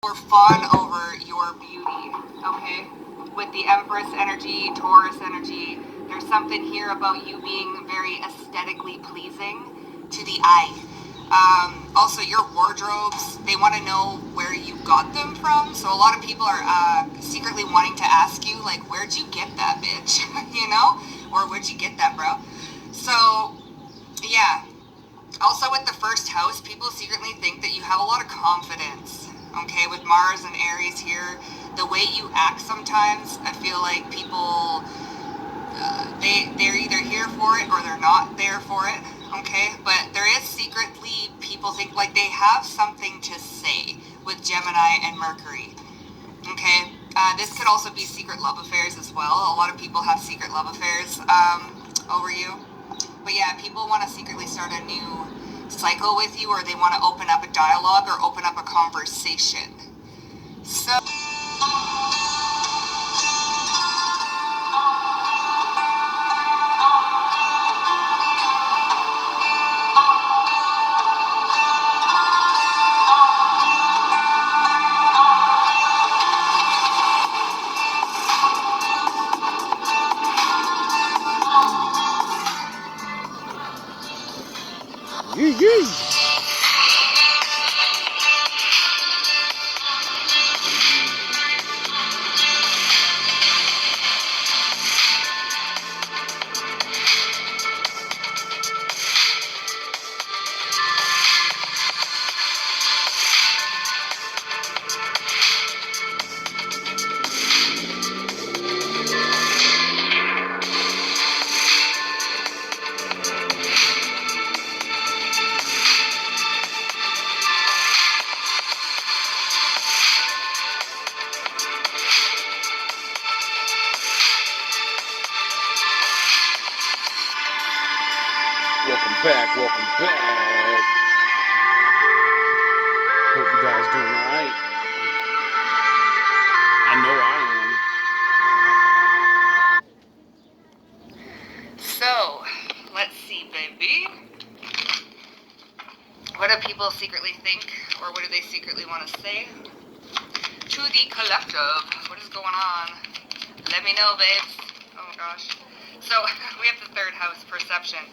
Or fawn over your beauty, okay? With the Empress energy, Taurus energy, there's something here about you being very aesthetically pleasing to the eye. Also, your wardrobes, they want to know where you got them from. So a lot of people are secretly wanting to ask you, like, where'd you get that, bitch? You know? Or where'd you get that, bro? So, yeah. Also, with the first house, people secretly think that you have a lot of confidence. Okay, with Mars and Aries here, the way you act sometimes, I feel like people, they're either here for it or they're not there for it. Okay, but there is secretly people think like they have something to say with Gemini and Mercury. Okay, this could also be secret love affairs as well. A lot of people have secret love affairs over you. But yeah, people want to secretly start a new cycle with you, or they want to open up a dialogue or open up a conversation. So Yee yee. Welcome back, welcome back. Hope you guys doing alright. I know I am. So, let's see, baby. What do people secretly think, or what do they secretly want to say? To the collective, what is going on? Let me know, babes. Oh my gosh. So, we have the third house, perception.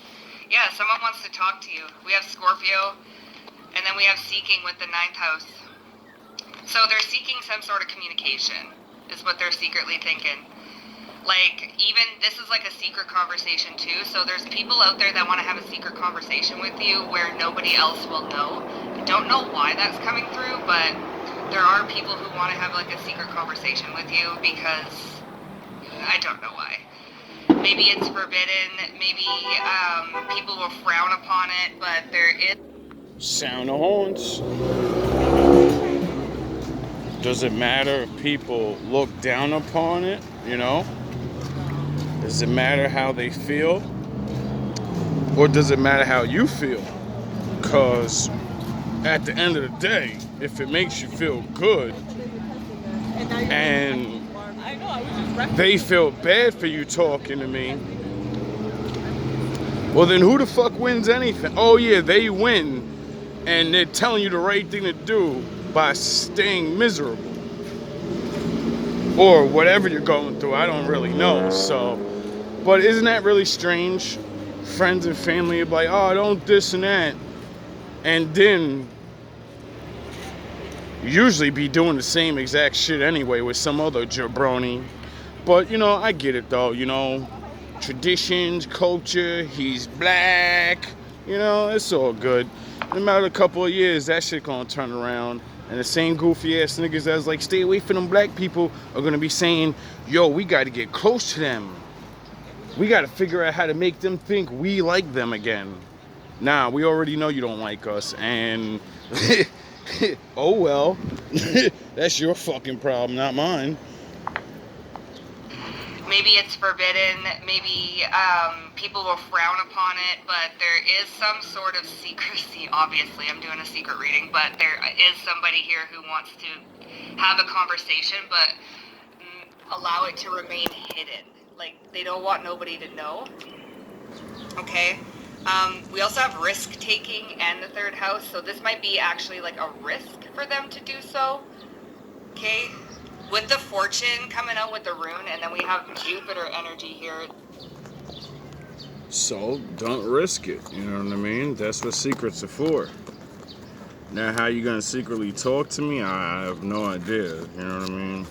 Yeah, someone wants to talk to you. We have Scorpio, and then we have seeking with the ninth house. So they're seeking some sort of communication, is what they're secretly thinking. Like, even, this is like a secret conversation too, so there's people out there that want to have a secret conversation with you where nobody else will know. I don't know why that's coming through, but there are people who want to have like a secret conversation with you because, I don't know why. Maybe it's forbidden, maybe people will frown upon it, but there is... Sound the horns. Does it matter if people look down upon it, you know? Does it matter how they feel? Or does it matter how you feel? Because at the end of the day, if it makes you feel good and they feel bad for you talking to me, well then who the fuck wins anything? Oh yeah, they win, and they're telling you the right thing to do by staying miserable. Or whatever you're going through, I don't really know. So, but isn't that really strange? Friends and family are like, oh, don't this and that. And then usually be doing the same exact shit anyway with some other jabroni. But, you know, I get it though, you know. Traditions, culture, he's black. You know, it's all good. No matter a couple of years, that shit gonna turn around. And the same goofy ass niggas that's like, stay away from them black people are gonna be saying, yo, we gotta get close to them. We gotta figure out how to make them think we like them again. Nah, we already know you don't like us, and oh well. That's your fucking problem, not mine. Maybe it's forbidden, maybe people will frown upon it, but there is some sort of secrecy. Obviously, I'm doing a secret reading, but there is somebody here who wants to have a conversation, but allow it to remain hidden. Like, they don't want nobody to know. Okay? We also have risk-taking and the third house, so this might be actually like a risk for them to do so. Okay, with the fortune coming out with the rune, and then we have Jupiter energy here. So don't risk it. You know what I mean? That's what secrets are for. Now, how you gonna secretly talk to me? I have no idea. You know what I mean?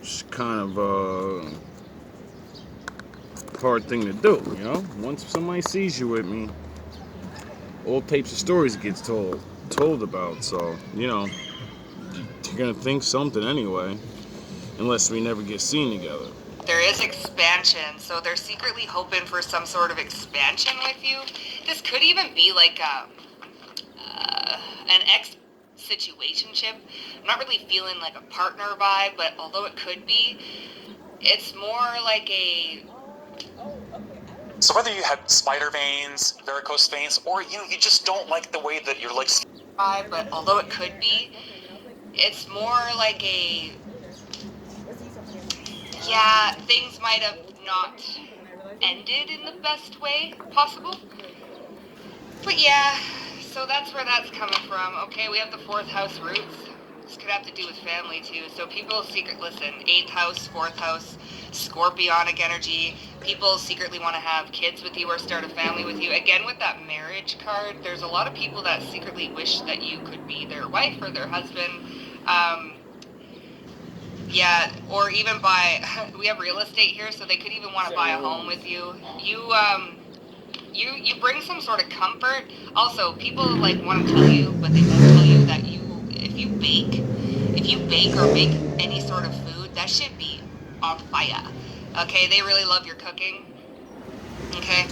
It's kind of a hard thing to do. You know, once somebody sees you with me, all types of stories gets told about. So you know, you're gonna think something anyway, unless we never get seen together. There is expansion, so they're secretly hoping for some sort of expansion with you. This could even be like an ex-situationship. I'm not really feeling like a partner vibe, but although it could be, it's more like a... So whether you have spider veins, varicose veins, or you just don't like the way that your legs... But although it could be, it's more like a... Yeah, things might have not ended in the best way possible. But yeah, so that's where that's coming from. Okay, we have the 4th house roots. This could have to do with family too. So people listen, 8th house, 4th house, scorpionic energy. People secretly want to have kids with you or start a family with you. Again, with that marriage card, there's a lot of people that secretly wish that you could be their wife or their husband. Yeah, or even buy, we have real estate here, so they could even want to buy a home with you. You bring some sort of comfort. Also, people like want to tell you, but they won't tell you that if you bake or make any sort of food, that should be on fire. Okay, they really love your cooking. Okay.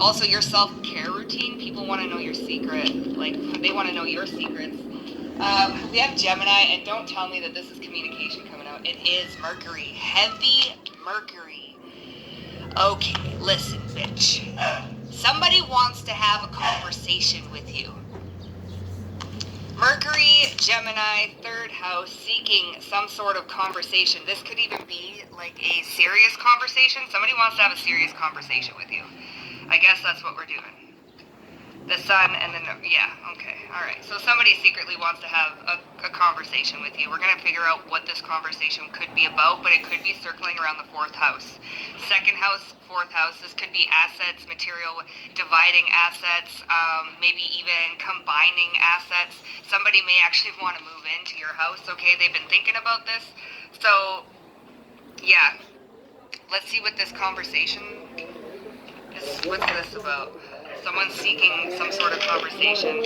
Also, your self-care routine, people want to know your secret. Like, they want to know your secrets. We have Gemini, and don't tell me that this is communication coming out. It is Mercury. Heavy Mercury. Okay, listen, bitch. Somebody wants to have a conversation with you. Mercury, Gemini, 3rd house, seeking some sort of conversation. This could even be like a serious conversation. Somebody wants to have a serious conversation with you. I guess that's what we're doing. The sun and then, yeah, okay, all right. So somebody secretly wants to have a conversation with you. We're going to figure out what this conversation could be about, but it could be circling around the 4th house. 2nd house, 4th house, this could be assets, material, dividing assets, maybe even combining assets. Somebody may actually want to move into your house, okay? They've been thinking about this. So, yeah, let's see what this conversation is. What's this about? Someone's seeking some sort of conversation.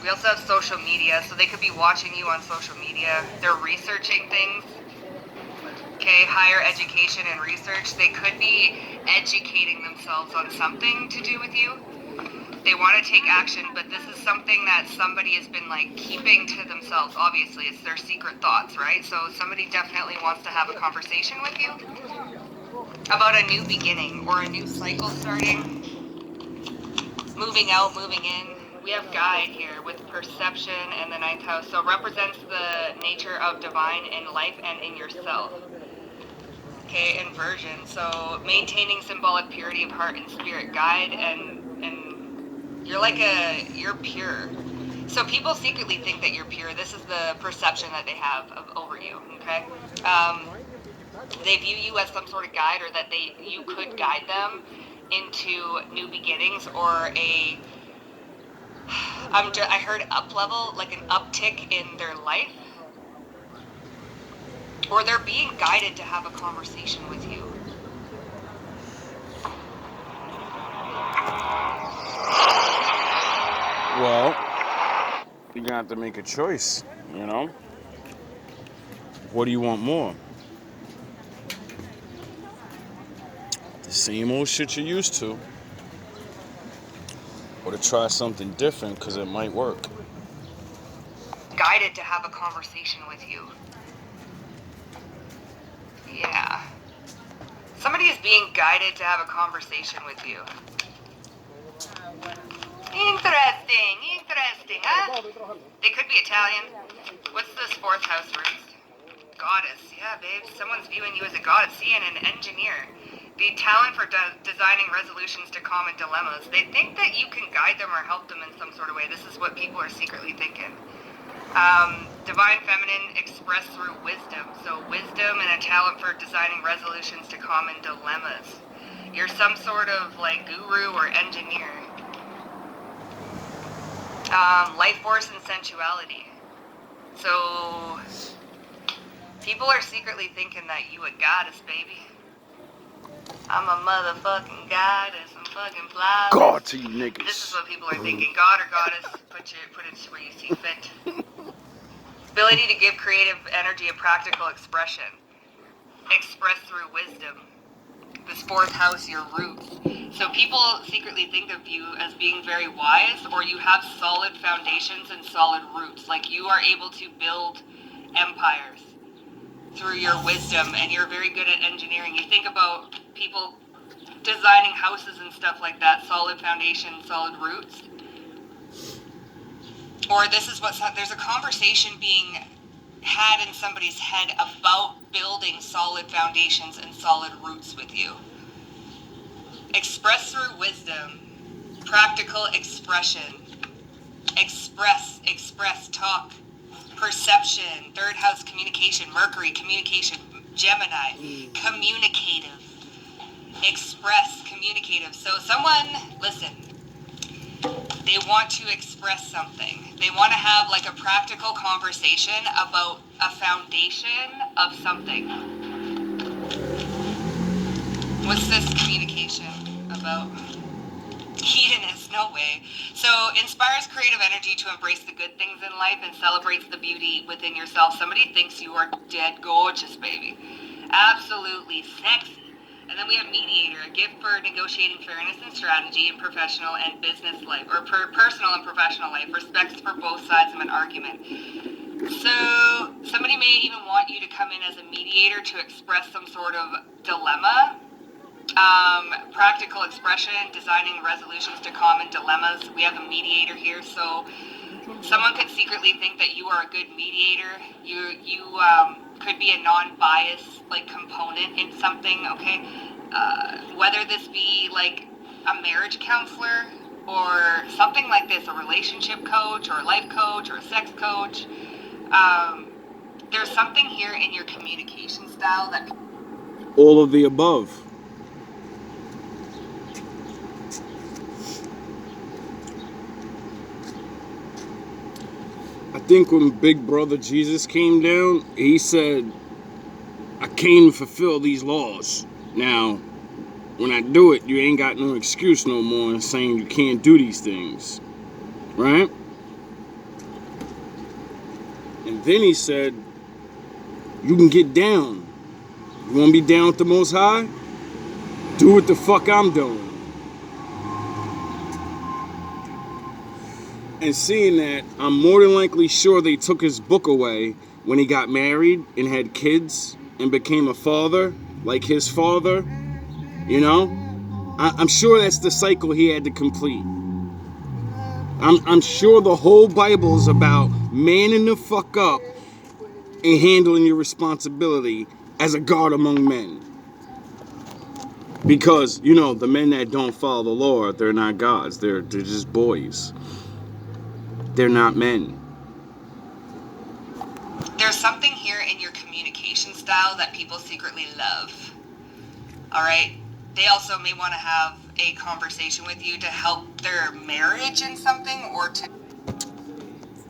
We also have social media, so they could be watching you on social media. They're researching things. Okay, higher education and research. They could be educating themselves on something to do with you. They want to take action, but this is something that somebody has been like keeping to themselves. Obviously, it's their secret thoughts, right? So somebody definitely wants to have a conversation with you about a new beginning or a new cycle starting, moving out, moving in. We have guide here with perception and the 9th house. So represents the nature of divine in life and in yourself. Okay, inversion. So maintaining symbolic purity of heart and spirit, guide, and you're pure. So people secretly think that you're pure. This is the perception that they have over you, okay? They view you as some sort of guide, or that you could guide them into new beginnings or I heard up level, like an uptick in their life, or they're being guided to have a conversation with you. Well, you're gonna have to make a choice, you know? What do you want more? The same old shit you're used to? Or to try something different because it might work? Guided to have a conversation with you. Yeah. Somebody is being guided to have a conversation with you. Interesting, huh? They could be Italian. What's this 4th house roots? Goddess. Yeah, babe. Someone's viewing you as a goddess. Seeing an engineer. the talent for designing resolutions to common dilemmas. They think that you can guide them or help them in some sort of way. This is what people are secretly thinking. Divine feminine expressed through wisdom. So wisdom and a talent for designing resolutions to common dilemmas. You're some sort of like guru or engineer. Life force and sensuality. So people are secretly thinking that you a goddess, baby. I'm a motherfucking goddess. I'm fucking flawless. God to you niggas. This is what people are thinking. God or goddess, put it where you see fit. Ability to give creative energy a practical expression. Expressed through wisdom. This fourth house, your roots. So people secretly think of you as being very wise, or you have solid foundations and solid roots. Like you are able to build empires through your wisdom, and you're very good at engineering. You think about people designing houses and stuff like that, solid foundation, solid roots. Or this is there's a conversation being had in somebody's head about building solid foundations and solid roots with you. Express through wisdom, practical expression, express, talk, perception, third house communication, Mercury, communication, Gemini, communicative, express, communicative. So someone, listen, they want to express something. They want to have like a practical conversation about a foundation of something. What's this communication about? Hedonist, no way. So inspires creative energy to embrace the good things in life and celebrates the beauty within yourself. Somebody thinks you are dead gorgeous, baby. Absolutely sexy. And then we have mediator, a gift for negotiating fairness and strategy in professional and business life, or personal and professional life, respects for both sides of an argument. So somebody may even want you to come in as a mediator to express some sort of dilemma. Practical expression, designing resolutions to common dilemmas. We have a mediator here, so someone could secretly think that you are a good mediator. You could be a non-biased like component in something, okay? Whether this be like a marriage counselor or something like this, a relationship coach or a life coach or a sex coach. There's something here in your communication style that... All of the above. I think when Big Brother Jesus came down, he said, I came to fulfill these laws. Now, when I do it, you ain't got no excuse no more in saying you can't do these things. Right? And then he said, you can get down. You want to be down with the Most High? Do what the fuck I'm doing. And seeing that, I'm more than likely sure they took his book away when he got married and had kids and became a father, like his father. You know? I'm sure that's the cycle he had to complete. I'm sure the whole Bible is about manning the fuck up and handling your responsibility as a God among men. Because, you know, the men that don't follow the Lord, they're not gods. They're just boys. They're not men. There's something here in your communication style that people secretly love. All right? They also may want to have a conversation with you to help their marriage in something, or to...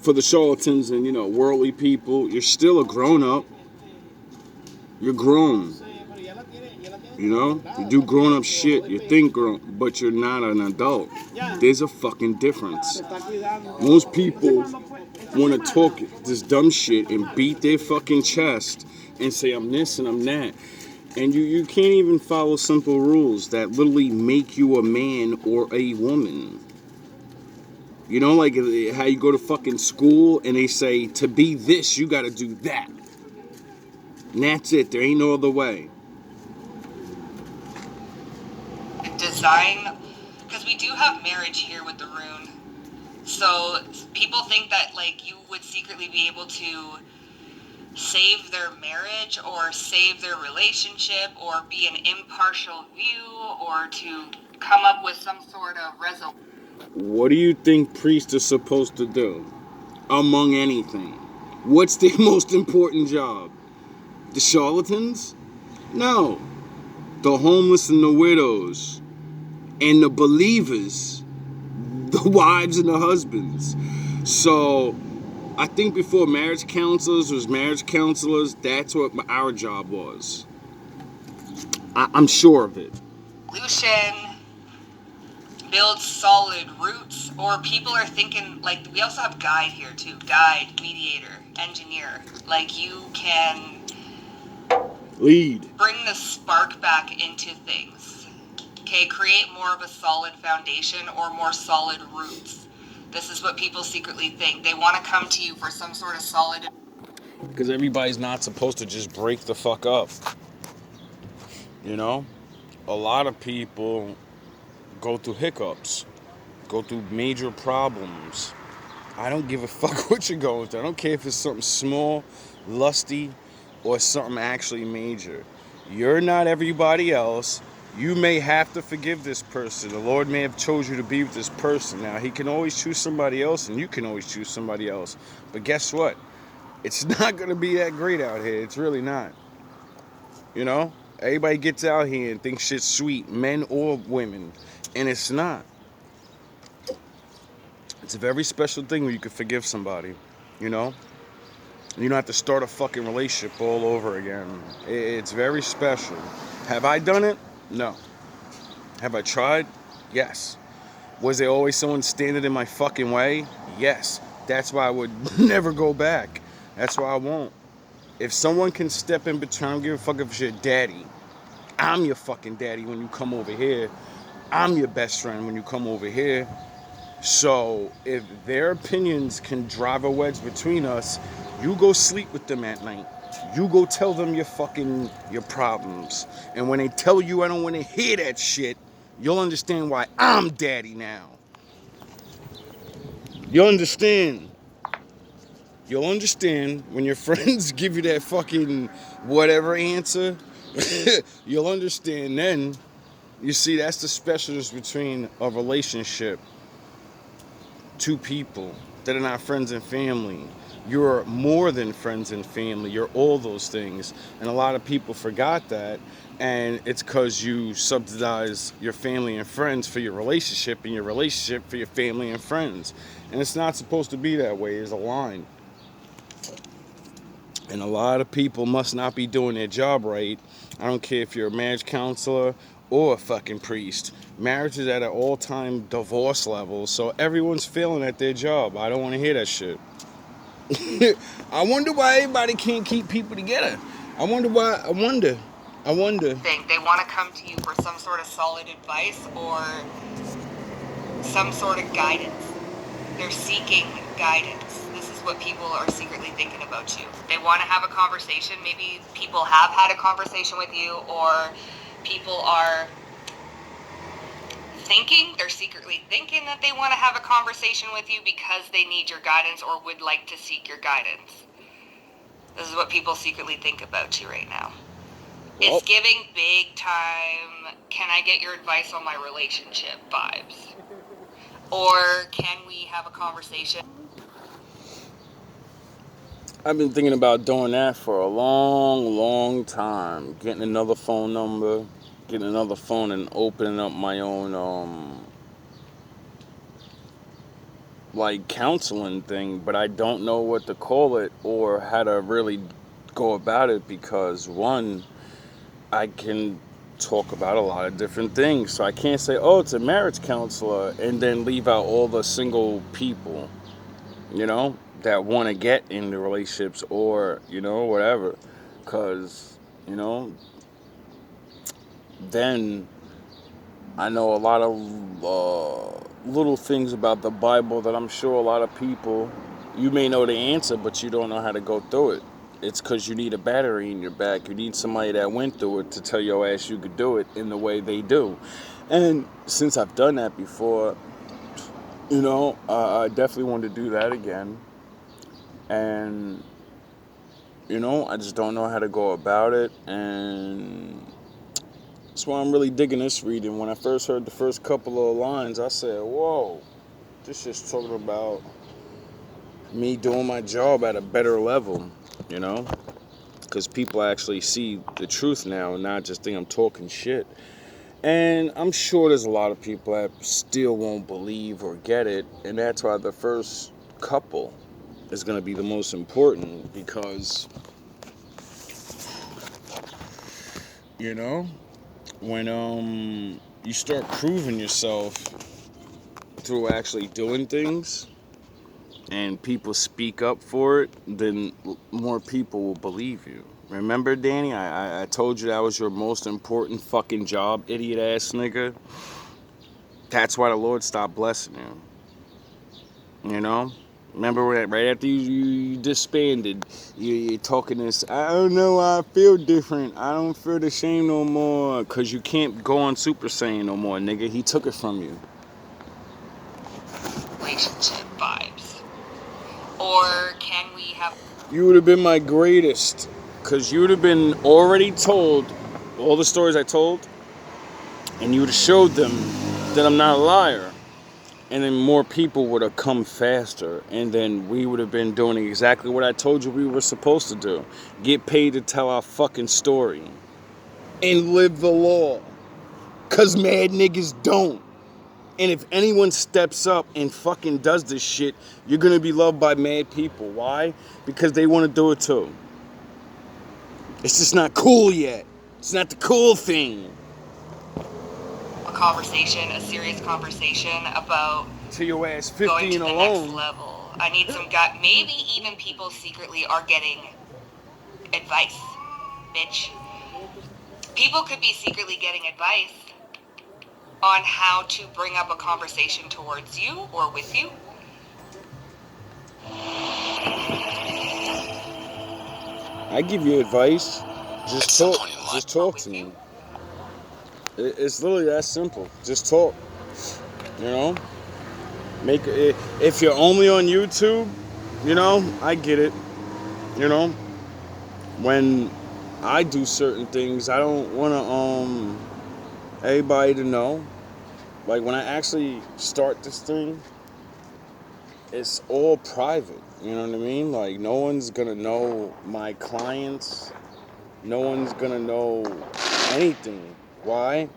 For the charlatans and, you know, worldly people, you're still a grown-up. You're grown. You know? You do grown-up shit. You think grown, but you're not an adult. There's a fucking difference. Most people want to talk this dumb shit and beat their fucking chest and say, I'm this and I'm that. And you can't even follow simple rules that literally make you a man or a woman. You know, like how you go to fucking school and they say, to be this, you gotta do that. And that's it. There ain't no other way. Design, because we do have marriage here with the rune. So people think that like you would secretly be able to save their marriage or save their relationship or be an impartial view or to come up with some sort of resolution. What do you think priests are supposed to do among anything? What's their most important job? The charlatans? No. The homeless and the widows and the believers, the wives and the husbands. So I think before marriage counselors was marriage counselors, that's what our job was. I'm sure of it. Solution, build solid roots, or people are thinking, like, we also have guide here too. Guide, mediator, engineer. Like, you can Lead. bring the spark back into things. Okay, create more of a solid foundation or more solid roots. This is what people secretly think. They want to come to you for some sort of solid. Because everybody's not supposed to just break the fuck up. You know? A lot of people go through hiccups, go through major problems. I don't give a fuck what you're going through. I don't care if it's something small, lusty, or something actually major. You're not everybody else. You may have to forgive this person. The Lord may have chose you to be with this person. Now, He can always choose somebody else, and you can always choose somebody else. But guess what? It's not going to be that great out here. It's really not. You know? Everybody gets out here and thinks shit's sweet, men or women, and it's not. It's a very special thing when you can forgive somebody, you know? You don't have to start a fucking relationship all over again. It's very special. Have I done it? No. Have I tried? Yes. Was there always someone standing in my fucking way? Yes. That's why I would never go back. That's why I won't. If someone can step in between, I don't give a fuck if it's your daddy. I'm your fucking daddy when you come over here. I'm your best friend when you come over here. So if their opinions can drive a wedge between us, you go sleep with them at night. You go tell them your problems. And when they tell you I don't want to hear that shit, you'll understand why I'm daddy now. You'll understand. You'll understand when your friends give you that fucking whatever answer. You'll understand then. You see, that's the specialness between a relationship. Two people that are not friends and family. You're more than friends and family. You're all those things. And a lot of people forgot that. And it's because you subsidize your family and friends for your relationship and your relationship for your family and friends. And it's not supposed to be that way. There's a line. And a lot of people must not be doing their job right. I don't care if you're a marriage counselor or a fucking priest. Marriage is at an all-time divorce level, so everyone's failing at their job. I don't want to hear that shit. I wonder why everybody can't keep people together. I wonder. They want to come to you for some sort of solid advice or some sort of guidance. They're seeking guidance. This is what people are secretly thinking about you. They want to have a conversation. Maybe people have had a conversation with you, or people are they're secretly thinking that they want to have a conversation with you because they need your guidance or would like to seek your guidance. This is what people secretly think about you right now. Well, it's giving big time, can I get your advice on my relationship vibes? Or can we have a conversation? I've been thinking about doing that for a long time. Getting another phone number, getting another phone, and opening up my own like counseling thing, but I don't know what to call it or how to really go about it, because one, I can talk about a lot of different things. So I can't say, oh, it's a marriage counselor, and then leave out all the single people, you know, that want to get into relationships or, you know, whatever. Because, you know, then I know a lot of little things about the Bible that I'm sure a lot of people, you may know the answer, but you don't know how to go through it. It's because you need a battery in your back. You need somebody that went through it to tell your ass you could do it in the way they do. And since I've done that before, you know, I definitely want to do that again. And You know, I just don't know how to go about it, and that's why I'm really digging this reading. When I first heard the first couple of lines, I said, whoa, this is talking about me doing my job at a better level, you know? Because people actually see the truth now and not just think I'm talking shit. And I'm sure there's a lot of people that still won't believe or get it, and that's why the first couple is going to be the most important, because, you know, when you start proving yourself through actually doing things and people speak up for it, then more people will believe you. Remember, Danny, I told you that was your most important fucking job, idiot ass nigga. That's why the Lord stopped blessing you. You know? Remember right after you disbanded, you're talking this, I don't know, I feel different. I don't feel the shame no more. Because you can't go on Super Saiyan no more, nigga. He took it from you. Relationship vibes. Or can we have... You would have been my greatest. Because you would have been already told all the stories I told. And you would have showed them that I'm not a liar. And then more people would have come faster. And then we would have been doing exactly what I told you we were supposed to do. Get paid to tell our fucking story. And live the law. Because mad niggas don't. And if anyone steps up and fucking does this shit, you're going to be loved by mad people. Why? Because they want to do it too. It's just not cool yet. It's not the cool thing. a conversation, a serious conversation about To your ass going to 15 the alone. next level. I need some guy. Maybe even people secretly are getting advice, bitch. People could be secretly getting advice on how to bring up a conversation towards you or with you. I give you advice. Just some talk. point in life. Just talk to me. It's literally that simple. Just talk. You know? Make it. If you're only on YouTube, you know, I get it. You know? When I do certain things, I don't want to everybody to know. Like when I actually start this thing, it's all private. You know what I mean? Like no one's gonna know my clients. No one's gonna know anything. Why?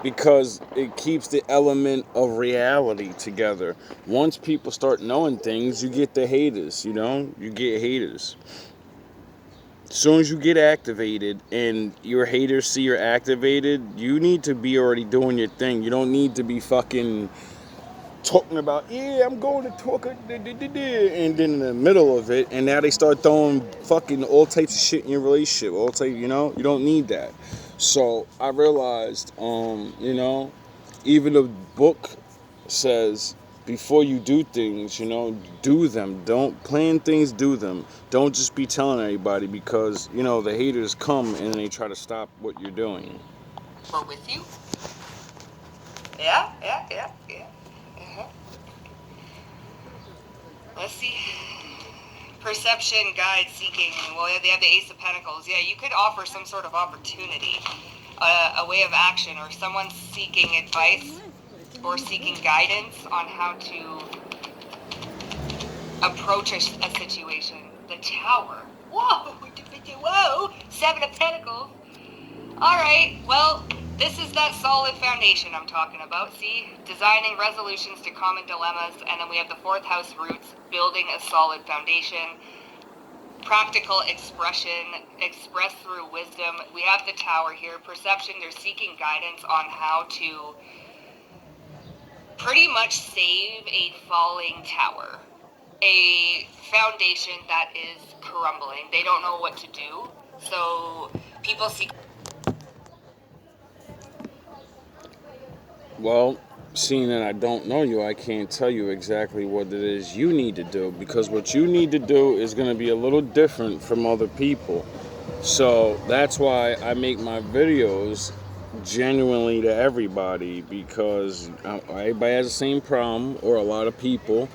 Because it keeps the element of reality together. Once people start knowing things, you get the haters, you know? You get haters. As soon as you get activated and your haters see you're activated, you need to be already doing your thing. You don't need to be fucking talking about, yeah, I'm going to talk, and then in the middle of it, and now they start throwing fucking all types of shit in your relationship. All type, you know, you don't need that. So I realized, you know, even the book says before you do things, you know, do them. Don't plan things, do them. Don't just be telling everybody, because, you know, the haters come and they try to stop what you're doing. Or with you. Yeah. Let's see. Perception, guide, seeking. Well, they have the Ace of Pentacles. Yeah, you could offer some sort of opportunity, a way of action, or someone seeking advice or seeking guidance on how to approach a situation. The Tower. Whoa! Seven of Pentacles. Alright, well, this is that solid foundation I'm talking about. See? Designing resolutions to common dilemmas. And then we have the fourth house roots, building a solid foundation. Practical expression, expressed through wisdom. We have the Tower here. Perception, they're seeking guidance on how to pretty much save a falling tower. A foundation that is crumbling. They don't know what to do. So people seek... Well, seeing that I don't know you, I can't tell you exactly what it is you need to do, because what you need to do is going to be a little different from other people. So that's why I make my videos genuinely to everybody, because everybody has the same problem, or a lot of people,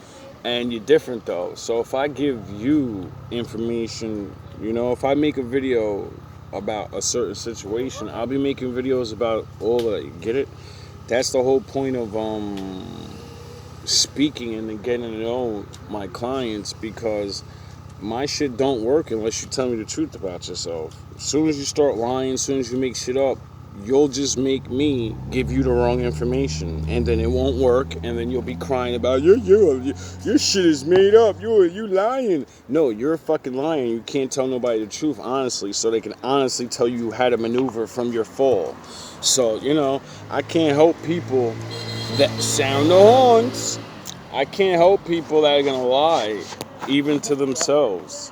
And you're different though. So if I give you information, if I make a video about a certain situation, I'll be making videos about all of it. Get it? That's the whole point of speaking and then getting to know my clients, because my shit don't work unless you tell me the truth about yourself. As soon as you start lying, as soon as you make shit up, you'll just make me give you the wrong information, and then it won't work, and then you'll be crying about your shit is made up. You lying. No, you're fucking lying. You can't tell nobody the truth honestly, so they can honestly tell you how to maneuver from your fall. So I can't help people that sound the horns. I can't help people that are gonna lie, even to themselves.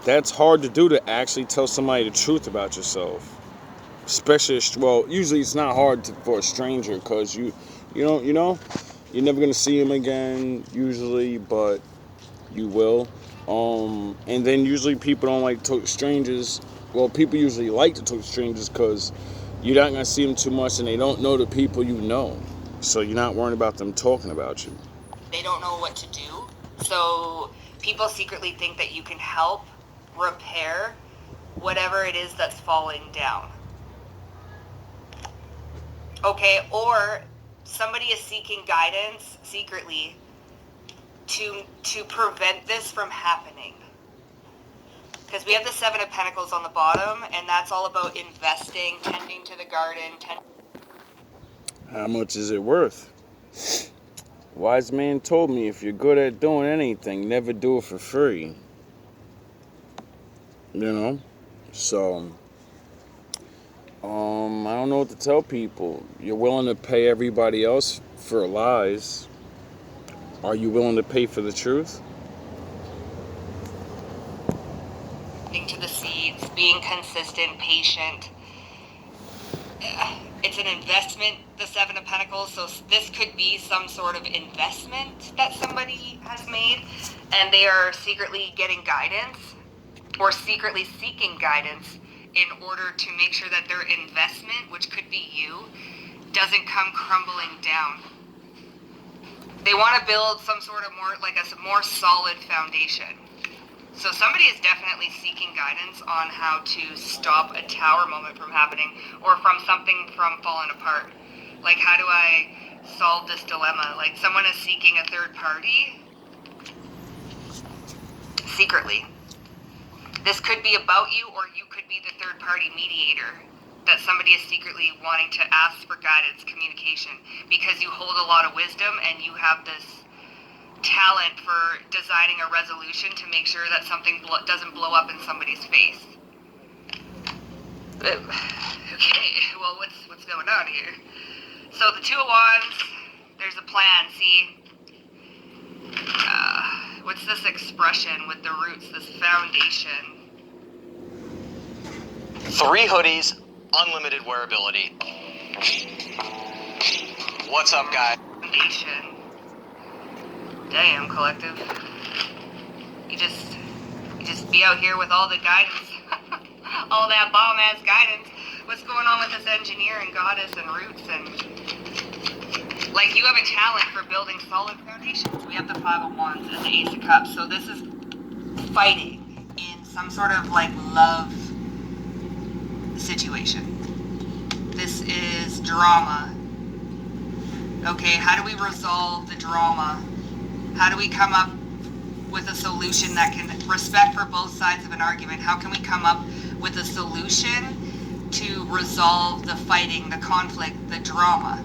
That's hard to do, to actually tell somebody the truth about yourself. Especially, usually it's not hard for a stranger, because you're never gonna see him again usually, but you will. And then usually people don't like to talk to strangers. Well, people usually like to talk to strangers because you're not gonna see them too much, and they don't know the people you know, so you're not worrying about them talking about you. They don't know what to do, so people secretly think that you can help repair whatever it is that's falling down. Okay, or somebody is seeking guidance secretly to prevent this from happening. Because we have the Seven of Pentacles on the bottom, and that's all about investing, tending to the garden. How much is it worth? Wise man told me, if you're good at doing anything, never do it for free. So I don't know what to tell people. You're willing to pay everybody else for lies. Are you willing to pay for the truth? To the seeds, being consistent, patient. It's an investment, the Seven of Pentacles, so this could be some sort of investment that somebody has made, and they are secretly getting guidance, or secretly seeking guidance, in order to make sure that their investment, which could be you, doesn't come crumbling down. They want to build some sort of more solid foundation. So somebody is definitely seeking guidance on how to stop a tower moment from happening, or from something from falling apart. Like, how do I solve this dilemma? Like, someone is seeking a third party secretly. This could be about you, or you could be the third party mediator that somebody is secretly wanting to ask for guidance, communication, because you hold a lot of wisdom and you have this talent for designing a resolution to make sure that something doesn't blow up in somebody's face. Okay, well, what's going on here? So the Two of Wands, there's a plan, see? What's this expression with the roots, this foundation? 3 hoodies, unlimited wearability. What's up, guys? Foundation. Damn, collective. You just be out here with all the guidance. All that bomb-ass guidance. What's going on with this engineer and goddess and roots and... Like, you have a talent for building solid foundations. We have the Five of Wands and the Ace of Cups. So this is fighting in some sort of, love situation. This is drama. Okay, how do we resolve the drama? How do we come up with a solution that can respect for both sides of an argument? How can we come up with a solution to resolve the fighting, the conflict, the drama?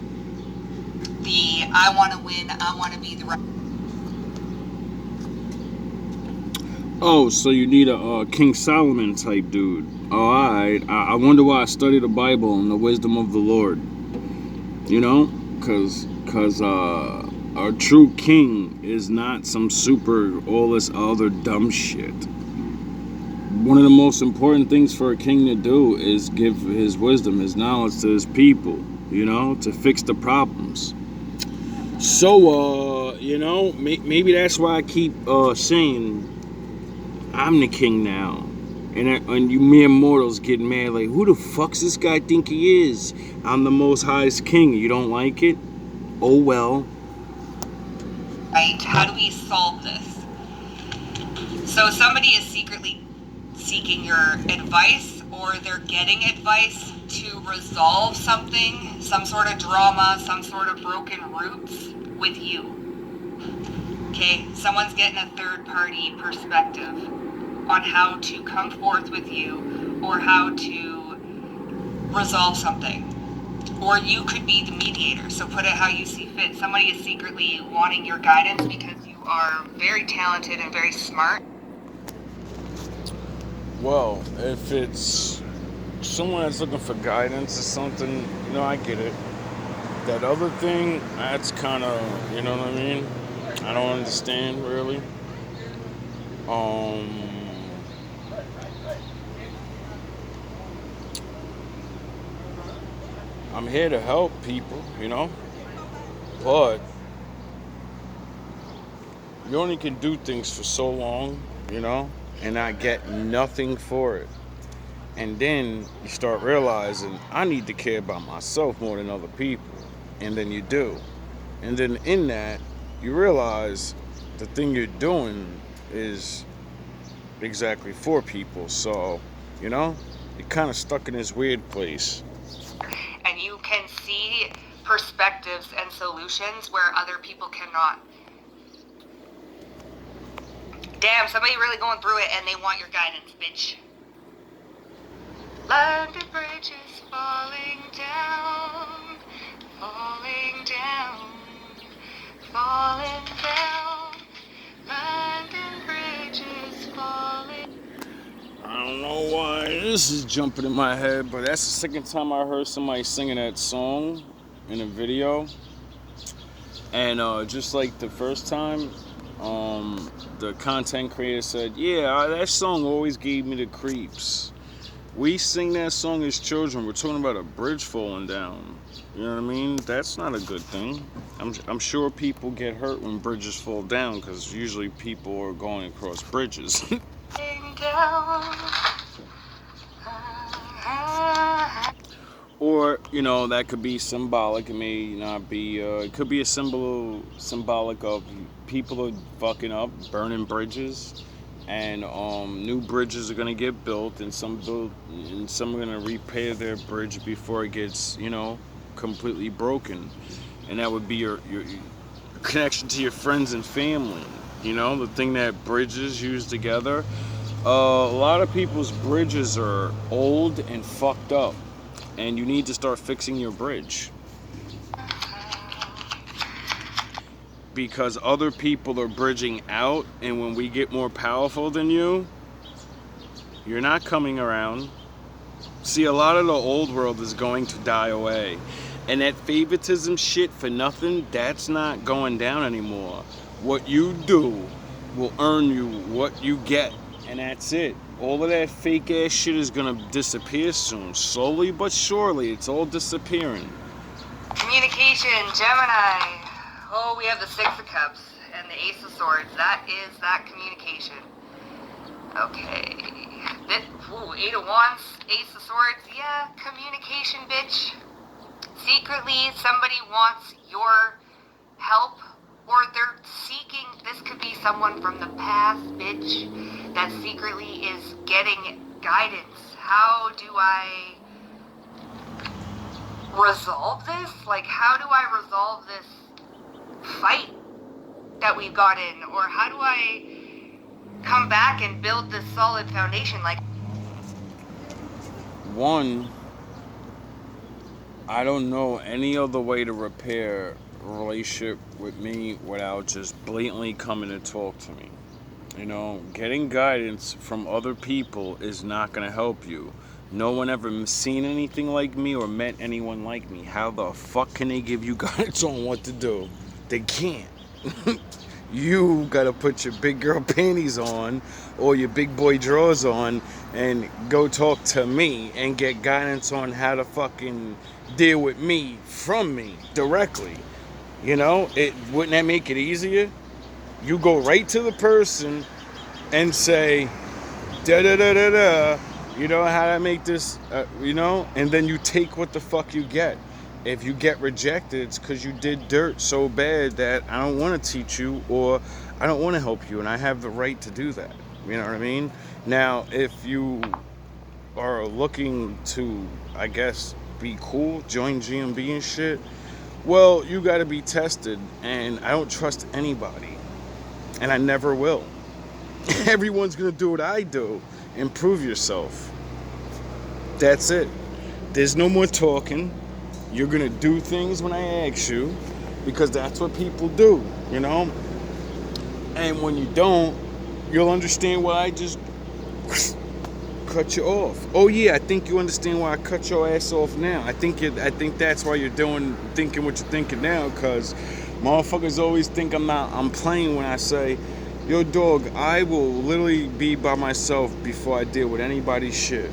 The I want to win, I want to be the right. Oh, so you need a King Solomon type dude. Oh, alright. I wonder why I study the Bible and the wisdom of the Lord. Because a true king is not some all this other dumb shit. One of the most important things for a king to do is give his wisdom, his knowledge to his people, to fix the problems. So, maybe that's why I keep saying, I'm the king now. And you mere mortals get mad, like, who the fuck's this guy think he is? I'm the most highest king. You don't like it? Oh, well. right? How do we solve this? So somebody is secretly seeking your advice, or they're getting advice to resolve something, some sort of drama, some sort of broken roots with you. Okay, someone's getting a third-party perspective on how to come forth with you or how to resolve something. Or you could be the mediator, so put it how you see fit. Somebody is secretly wanting your guidance because you are very talented and very smart. Well, if it's someone that's looking for guidance or something, I get it. That other thing, that's kind of, you know what I mean? I don't understand, really. I'm here to help people, but you only can do things for so long, and I get nothing for it. And then you start realizing I need to care about myself more than other people. And then you do. And then in that, you realize the thing you're doing is exactly for people. So, you're kind of stuck in this weird place. And you can see perspectives and solutions where other people cannot. Damn, somebody really going through it and they want your guidance, bitch. London Bridge is falling down, falling down, falling down. London Bridge is falling. I don't know why this is jumping in my head, but that's the second time I heard somebody singing that song in a video. And just like the first time, the content creator said, yeah, that song always gave me the creeps. We sing that song as children. We're talking about a bridge falling down. You know what I mean? That's not a good thing. I'm sure people get hurt when bridges fall down because usually people are going across bridges. Or, that could be symbolic. It may not be. It could be a symbolic of people are fucking up, burning bridges. And new bridges are gonna get built, and some are gonna repair their bridge before it gets, completely broken. And that would be your connection to your friends and family. The thing that bridges use together. A lot of people's bridges are old and fucked up, and you need to start fixing your bridge. Because other people are bridging out, and when we get more powerful than you, you're not coming around. See, a lot of the old world is going to die away. And that favoritism shit for nothing, that's not going down anymore. What you do will earn you what you get, and that's it. All of that fake ass shit is gonna disappear soon. Slowly but surely, it's all disappearing. Communication, Gemini. Oh, we have the Six of Cups and the Ace of Swords. That is that communication. Okay. Eight of Wands, Ace of Swords. Yeah, communication, bitch. Secretly, somebody wants your help, or they're seeking. This could be someone from the past, bitch, that secretly is getting guidance. How do I resolve this? Like, how do I resolve this fight that we've got in, or how do I come back and build this solid foundation? Like, one, I don't know any other way to repair a relationship with me without just blatantly coming to talk to me. Getting guidance from other people is not going to help you. No one ever seen anything like me or met anyone like me. How the fuck can they give you guidance on what to do? They can't. You gotta put your big girl panties on or your big boy drawers on and go talk to me and get guidance on how to fucking deal with me from me directly. Wouldn't that make it easier? You go right to the person and say, da da da da da, how to make this, and then you take what the fuck you get. If you get rejected, it's because you did dirt so bad that I don't want to teach you, or I don't want to help you, and I have the right to do that. You know what I mean? Now, if you are looking to, I guess, be cool, join GMB and shit, well, you got to be tested, and I don't trust anybody, and I never will. Everyone's going to do what I do. Improve yourself. That's it. There's no more talking. You're going to do things when I ask you, because that's what people do, you know? And when you don't, you'll understand why I just cut you off. Oh yeah, I think you understand why I cut your ass off now. I think that's why you're thinking what you're thinking now, because motherfuckers always think I'm playing when I say, yo dog, I will literally be by myself before I deal with anybody's shit.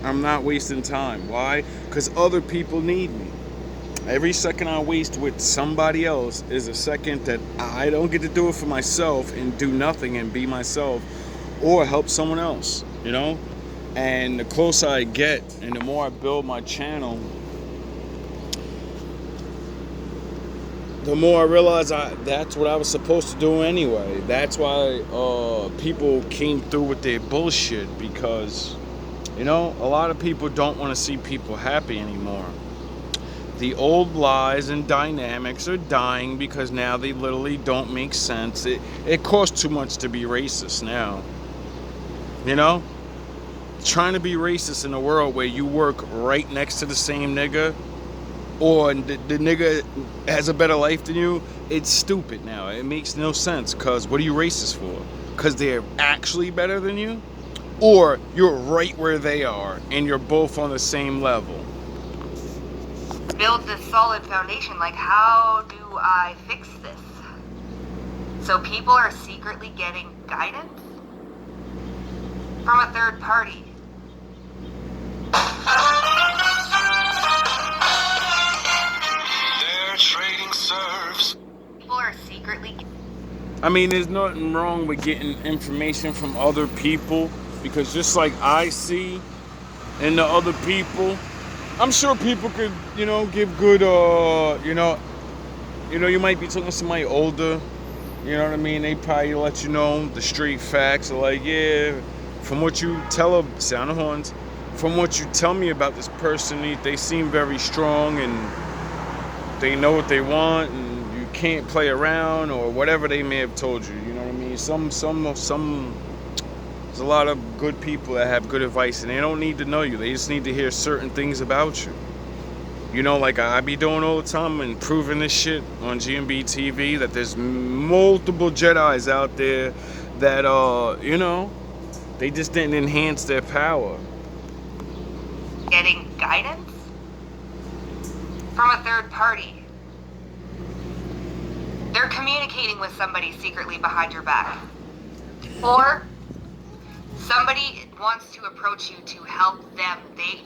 I'm not wasting time. Why? Because other people need me. Every second I waste with somebody else is a second that I don't get to do it for myself and do nothing and be myself or help someone else, you know? And the closer I get and the more I build my channel, the more I realize that's what I was supposed to do anyway. That's why people came through with their bullshit, because, you know, a lot of people don't want to see people happy anymore. The old lies and dynamics are dying because now they literally don't make sense. It costs too much to be racist now. You know? Trying to be racist in a world where you work right next to the same nigga, or the nigga has a better life than you, it's stupid now. It makes no sense, because what are you racist for? Because they're actually better than you? Or you're right where they are and you're both on the same level? Build this solid foundation. Like, how do I fix this? So people are secretly getting guidance from a third party. They're trading serves. People are secretly. I mean, there's nothing wrong with getting information from other people, because just like I see in the other people, I'm sure people could, you know, give good, you might be talking to somebody older, you know what I mean? They probably let you know the straight facts, like, yeah, from what you tell them, sound of horns, from what you tell me about this person, they seem very strong and they know what they want, and you can't play around, or whatever they may have told you, you know what I mean? There's a lot of good people that have good advice, and they don't need to know you. They just need to hear certain things about you. You know, like I be doing all the time and proving this shit on GMB TV, that there's multiple Jedis out there that, you know, they just didn't enhance their power. Getting guidance from a third party. They're communicating with somebody secretly behind your back. Or somebody wants to approach you to help them.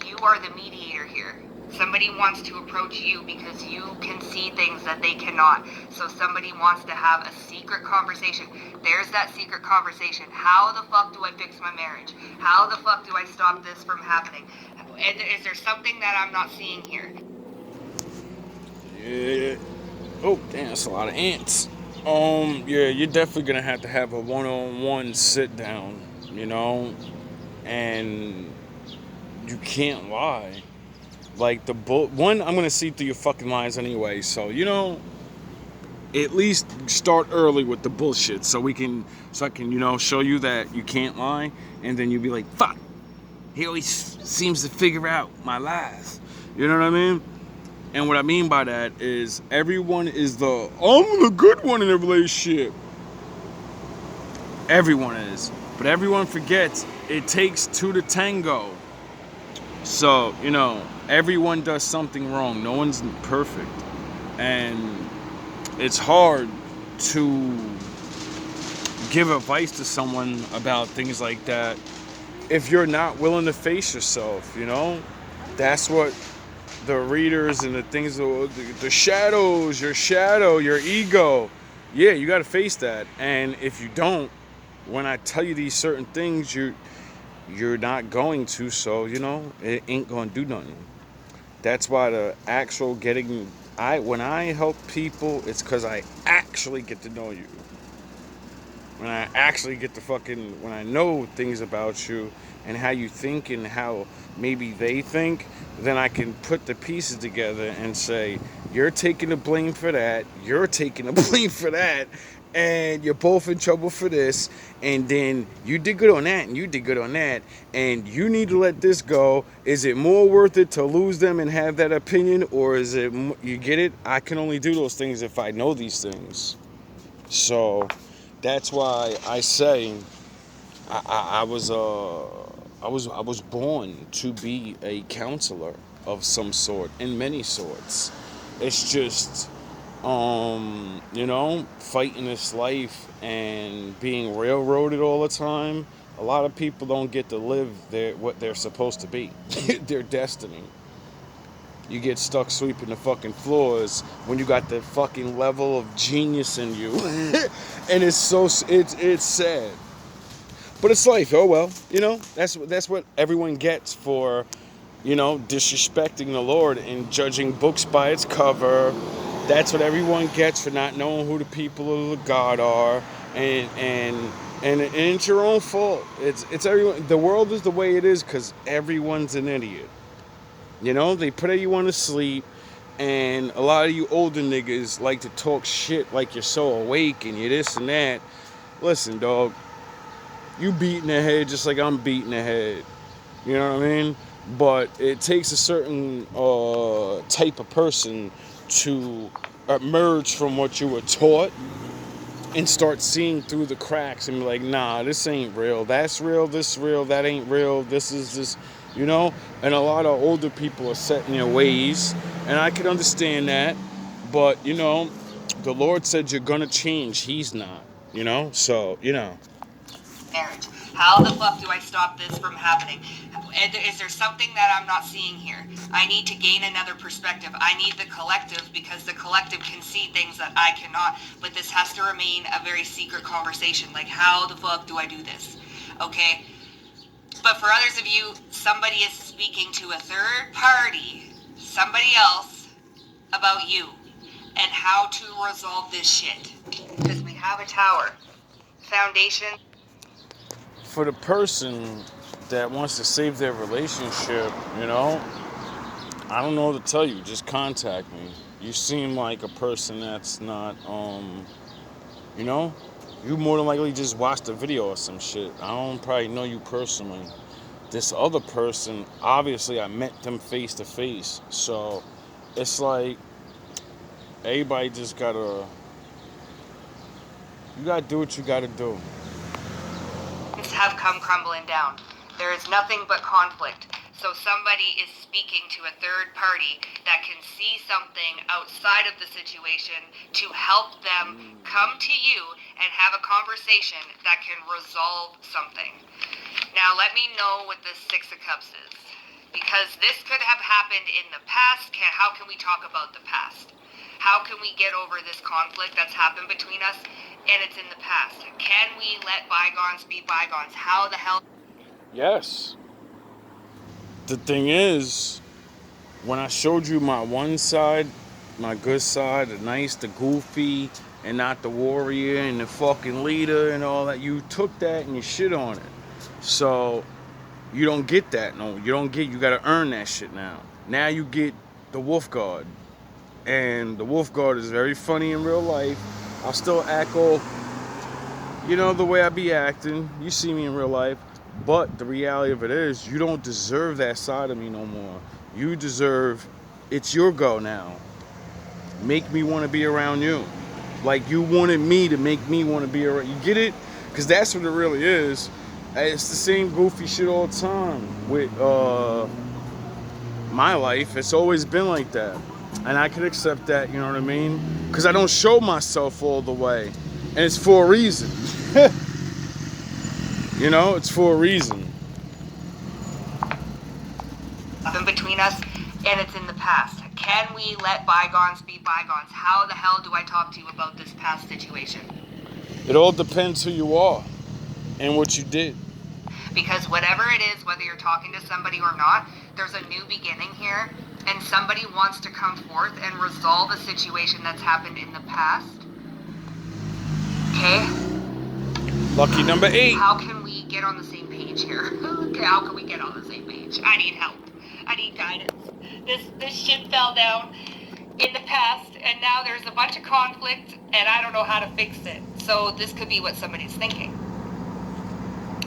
You are the mediator here. Somebody wants to approach you because you can see things that they cannot. So somebody wants to have a secret conversation. There's that secret conversation. How the fuck do I fix my marriage? How the fuck do I stop this from happening? And is there something that I'm not seeing here? Yeah. Oh, damn, that's a lot of ants. Yeah, you're definitely gonna have to have a one-on-one sit down, you know, and you can't lie. Like one, I'm gonna see through your fucking lies anyway. So, you know, at least start early with the bullshit, so I can, you know, show you that you can't lie, and then you'll be like, fuck, he always seems to figure out my lies. You know what I mean? And what I mean by that is everyone is I'm the good one in a relationship. Everyone is. But everyone forgets it takes two to tango. So, you know, everyone does something wrong. No one's perfect. And it's hard to give advice to someone about things like that if you're not willing to face yourself, you know? That's what the readers and the things, the shadows, your shadow, your ego. Yeah, you got to face that. And if you don't, when I tell you these certain things, you're not going to, so, you know, it ain't going to do nothing. That's why the actual getting, when I help people, it's because I actually get to know you. When I actually get to when I know things about you and how you think and how maybe they think, then I can put the pieces together and say, you're taking the blame for that, you're taking the blame for that, and you're both in trouble for this, and then you did good on that and you did good on that, and you need to let this go. Is it more worth it to lose them and have that opinion, or is it, you get it? I can only do those things if I know these things. So that's why I say I was born to be a counselor of some sort, in many sorts. It's just fighting this life and being railroaded all the time. A lot of people don't get to live what they're supposed to be, their destiny. You get stuck sweeping the fucking floors when you got the fucking level of genius in you. And it's sad. But it's life. Oh well, that's what everyone gets for, disrespecting the Lord and judging books by its cover. That's what everyone gets for not knowing who the people of God are, and it's your own fault. It's everyone. The world is the way it is because everyone's an idiot. They put everyone to sleep, and a lot of you older niggas like to talk shit like you're so awake and you're this and that. Listen, dog, you beating the head just like I'm beating the head. You know what I mean? But it takes a certain type of person to emerge from what you were taught and start seeing through the cracks and be like, nah, this ain't real. That's real. This real. That ain't real. This is this. And a lot of older people are set in their ways, and I can understand that. But the Lord said you're gonna change. He's not. So Marriage. How the fuck do I stop this from happening? Is there something that I'm not seeing here? I need to gain another perspective. I need the collective because the collective can see things that I cannot. But this has to remain a very secret conversation. Like, how the fuck do I do this? Okay? But for others of you, somebody is speaking to a third party, somebody else, about you and how to resolve this shit. Because we have a tower. Foundation. for the person that wants to save their relationship, I don't know what to tell you. Just contact me. You seem like a person that's not, you more than likely just watched the video or some shit. I don't probably know you personally. This other person, obviously I met them face to face. So it's like everybody just you gotta do what you gotta do. Have come crumbling down. There is nothing but conflict. So somebody is speaking to a third party that can see something outside of the situation to help them come to you and have a conversation that can resolve something. Now let me know what the Six of Cups is. Because this could have happened in the past. How can we talk about the past? How can we get over this conflict that's happened between us? And it's in the past. Can we let bygones be bygones? How the hell? Yes. The thing is, when I showed you my one side, my good side, the nice, the goofy, and not the warrior and the fucking leader and all that, you took that and you shit on it. So you don't get that. No, you gotta earn that shit now. Now you get the Wolf Guard. And the Wolf Guard is very funny in real life. I'll still act all, the way I be acting. You see me in real life. But the reality of it is, you don't deserve that side of me no more. You deserve, it's your go now. Make me want to be around you. Like you wanted me to make me want to be around. You get it? Because that's what it really is. It's the same goofy shit all the time with my life. It's always been like that. And I can accept that, you know what I mean? Because I don't show myself all the way. And it's for a reason. It's for a reason. In between us, and it's in the past. Can we let bygones be bygones? How the hell do I talk to you about this past situation? It all depends who you are and what you did. Because whatever it is, whether you're talking to somebody or not, there's a new beginning here, and somebody wants to come forth and resolve a situation that's happened in the past, okay? Lucky number 8. How can we get on the same page here? Okay, how can we get on the same page? I need help. I need guidance. This shit fell down in the past, and now there's a bunch of conflict, and I don't know how to fix it. So this could be what somebody's thinking.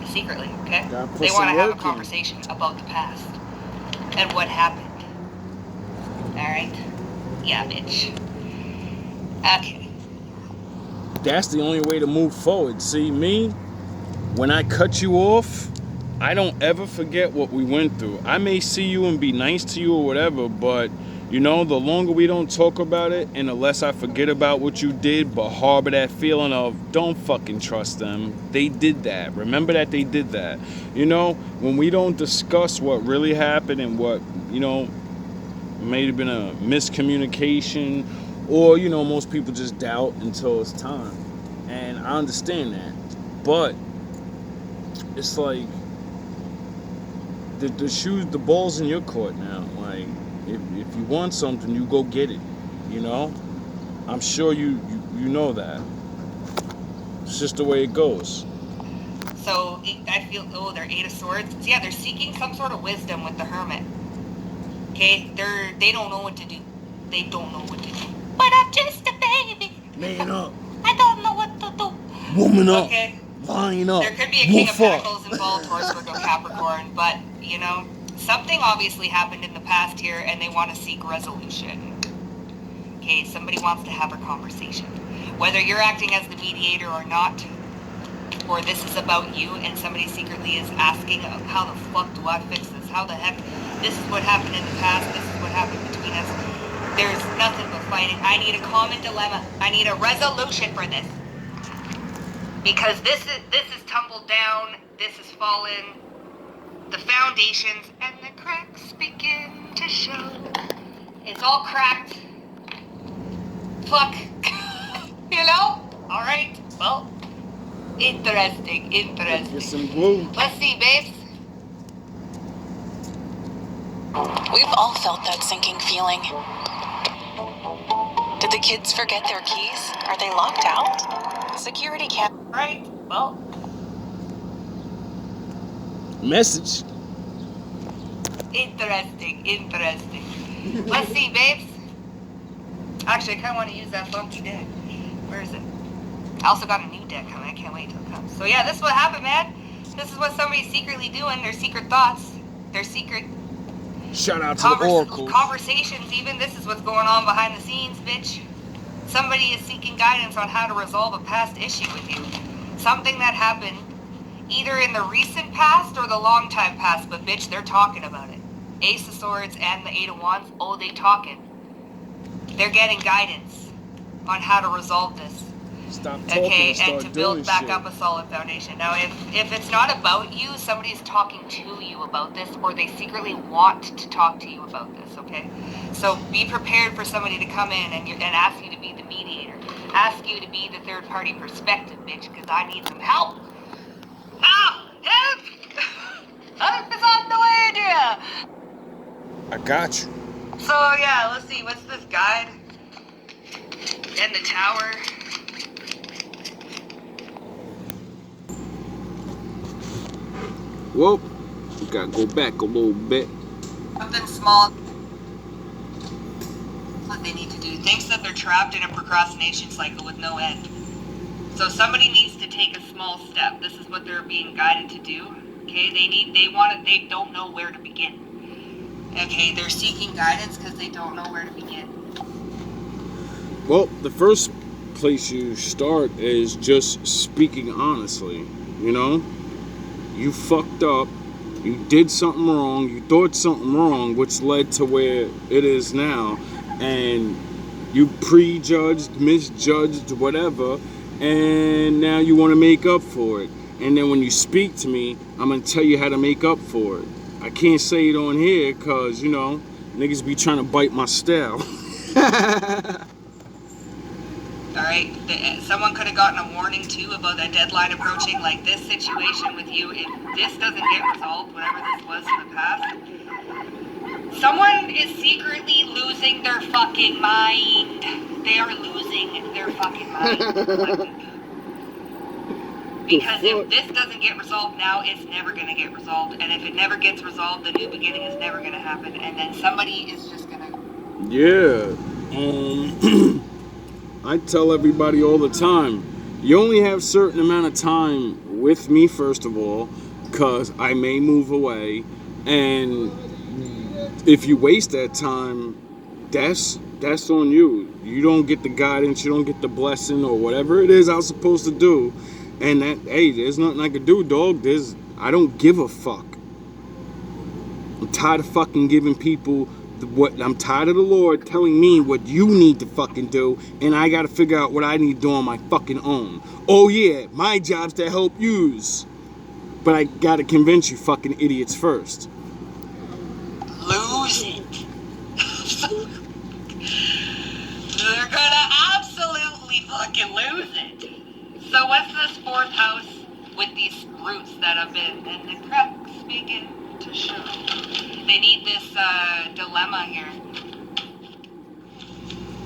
Secretly, okay? They want to have a conversation about the past and what happened. Alright? Yeah, bitch. Okay. That's the only way to move forward. See, me, when I cut you off, I don't ever forget what we went through. I may see you and be nice to you or whatever, but you know, the longer we don't talk about it and the less I forget about what you did, but harbor that feeling of don't fucking trust them. They did that. Remember that they did that. You know, when we don't discuss what really happened and what, you know, may have been a miscommunication, or, you know, most people just doubt until it's time. And I understand that. But it's like the ball's in your court now. Like, if you want something, you go get it. You know? I'm sure you know that. It's just the way it goes. So I feel, oh, they're 8 of Swords. So yeah, they're seeking some sort of wisdom with the Hermit. Okay? They don't know what to do. They don't know what to do. But I'm just a baby. Man up. I don't know what to do. Woman up. Okay. Line up. There could be a King of Pentacles involved, Taurus, Virgo, Capricorn, but, you know, something obviously happened in the past here, and they want to seek resolution. Okay, somebody wants to have a conversation. Whether you're acting as the mediator or not, or this is about you, and somebody secretly is asking, how the fuck do I fix this? How the heck? This is what happened in the past. This is what happened between us. There's nothing but fighting. I need a common dilemma. I need a resolution for this. Because this is tumbled down, this is fallen, the foundations and the cracks begin to show. It's all cracked. Fuck. You know? Alright, well, interesting. Get some glue. Let's see, babes. We've all felt that sinking feeling. Did the kids forget their keys? Are they locked out? Security cam. Right, well. Message. Interesting. Let's see, babes. Actually, I kind of want to use that funky deck. Where is it? I also got a new deck coming. I can't wait till it comes. So yeah, this is what happened, man. This is what somebody's secretly doing. Their secret thoughts. Their secret Shout out to the Oracle. Conversations, even. This is what's going on behind the scenes, bitch. Somebody is seeking guidance on how to resolve a past issue with you. Something that happened either in the recent past or the long time past, but bitch, they're talking about it. Ace of Swords and the 8 of Wands, oh, they talking. They're getting guidance on how to resolve this. Stop talking and to build back up a solid foundation. Now, if it's not about you, somebody's talking to you about this, or they secretly want to talk to you about this, okay? So be prepared for somebody to come in and ask you to be the mediator. Ask you to be the third party perspective, bitch, because I need some help. Ah! Help! Help is on the way, dear! I got you. So, yeah, let's see. What's this guide? And the tower. Well, we gotta go back a little bit. Something small. What they need to do. Thinks that they're trapped in a procrastination cycle with no end. So somebody needs to take a small step. This is what they're being guided to do. Okay, they don't know where to begin. Okay, they're seeking guidance because they don't know where to begin. Well, the first place you start is just speaking honestly, you know? You fucked up, you did something wrong, you thought something wrong, which led to where it is now, and you prejudged, misjudged, whatever, and now you want to make up for it. And then when you speak to me, I'm going to tell you how to make up for it. I can't say it on here because, you know, niggas be trying to bite my style. Alright, someone could have gotten a warning too about that deadline approaching. Like this situation with you, if this doesn't get resolved, whatever this was in the past, Someone is secretly losing their fucking mind. They are losing their fucking mind. Because if this doesn't get resolved now, it's never going to get resolved. And if it never gets resolved, the new beginning is never going to happen. And then somebody is just going to... Yeah. I tell everybody all the time, you only have certain amount of time with me, first of all, because I may move away. And if you waste that time, that's on you. You don't get the guidance, you don't get the blessing or whatever it is I was supposed to do. And that, hey, there's nothing I could do, dog. I don't give a fuck. I'm tired of fucking giving people I'm tired of the Lord telling me what you need to fucking do, and I gotta figure out what I need to do on my fucking own. Oh yeah, my job's to help yous. But I gotta convince you fucking idiots first. Lose it. They're gonna absolutely fucking lose it. So what's this fourth house with these roots that have been, and the cracks begin to show. They need this dilemma here.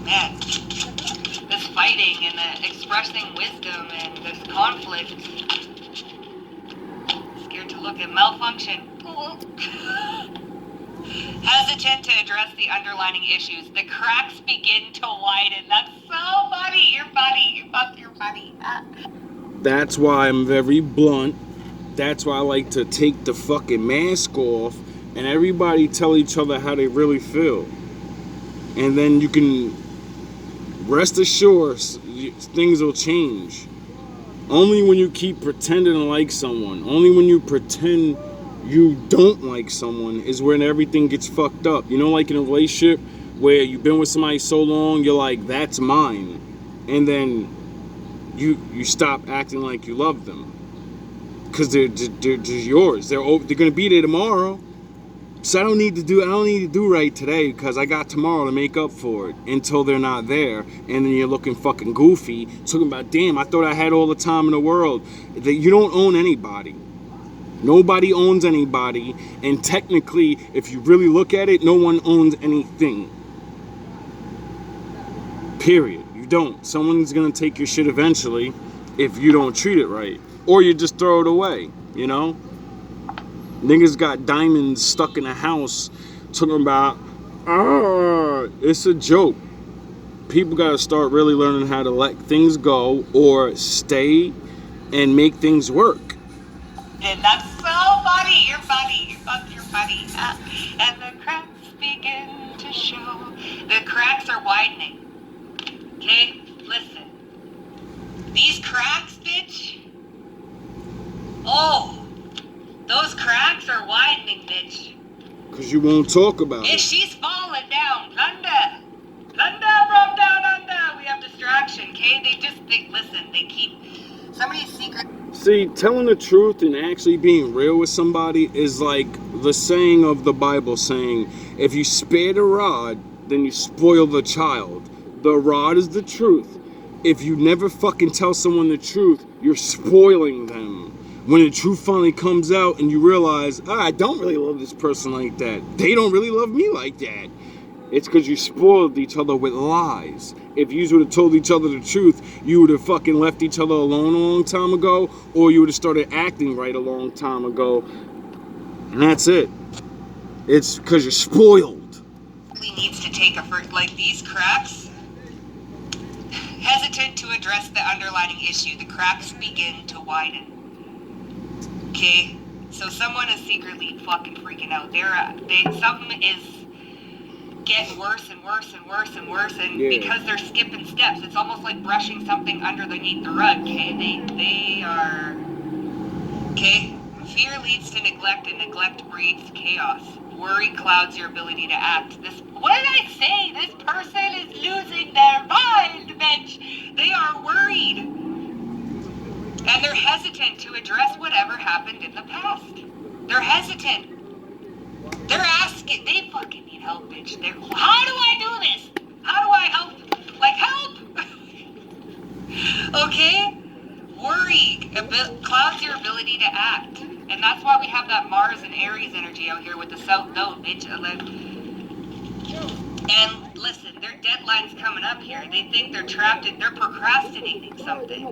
Man, this fighting and the expressing wisdom and this conflict. Scared to look at malfunction. Hesitant to address the underlying issues. The cracks begin to widen. That's so funny. You're funny. You're funny. That's why I'm very blunt. That's why I like to take the fucking mask off and everybody tell each other how they really feel. And then you can rest assured things will change. Only when you keep pretending to like someone, only when you pretend you don't like someone is when everything gets fucked up. You know, like in a relationship where you've been with somebody so long, you're like, that's mine. And then you stop acting like you love them. Because they're just yours. They're gonna be there tomorrow. So I don't need to do right today because I got tomorrow to make up for it until they're not there. And then you're looking fucking goofy, talking about, damn, I thought I had all the time in the world. That you don't own anybody. Nobody owns anybody. And technically, if you really look at it, no one owns anything. Period. You don't. Someone's gonna take your shit eventually if you don't treat it right. Or you just throw it away, you know? Niggas got diamonds stuck in a house talking about, it's a joke. People gotta start really learning how to let things go or stay and make things work. And that's so funny. You're funny. You're funny. And the cracks begin to show. The cracks are widening. Okay? Listen. These cracks, bitch. Oh. Those cracks are widening, bitch. Because you won't talk about it. She's falling down. Lunda from down under. We have distraction, okay? Listen, they keep... Somebody's secret... See, telling the truth and actually being real with somebody is like the saying of the Bible saying, if you spare the rod, then you spoil the child. The rod is the truth. If you never fucking tell someone the truth, you're spoiling them. When the truth finally comes out and you realize, I don't really love this person like that. They don't really love me like that. It's because you spoiled each other with lies. If you would have told each other the truth, you would have fucking left each other alone a long time ago, or you would have started acting right a long time ago. And that's it. It's because you're spoiled. Needs to take a first, like these cracks. Hesitant to address the underlying issue. The cracks begin to widen. Okay, so someone is secretly fucking freaking out. Something is getting worse and worse and worse and worse, and because they're skipping steps, it's almost like brushing something underneath the rug. Okay, they are. Okay, fear leads to neglect, and neglect breeds chaos. Worry clouds your ability to act. What did I say? This person is losing their mind, bitch. They are worried. And they're hesitant to address whatever happened in the past. They're hesitant. They're asking. They fucking need help, bitch. How do I do this? How do I help? Like, help! Okay? Worry clouds your ability to act. And that's why we have that Mars and Aries energy out here with the South Node, bitch. And listen, their deadline's coming up here. They think they're trapped and they're procrastinating something.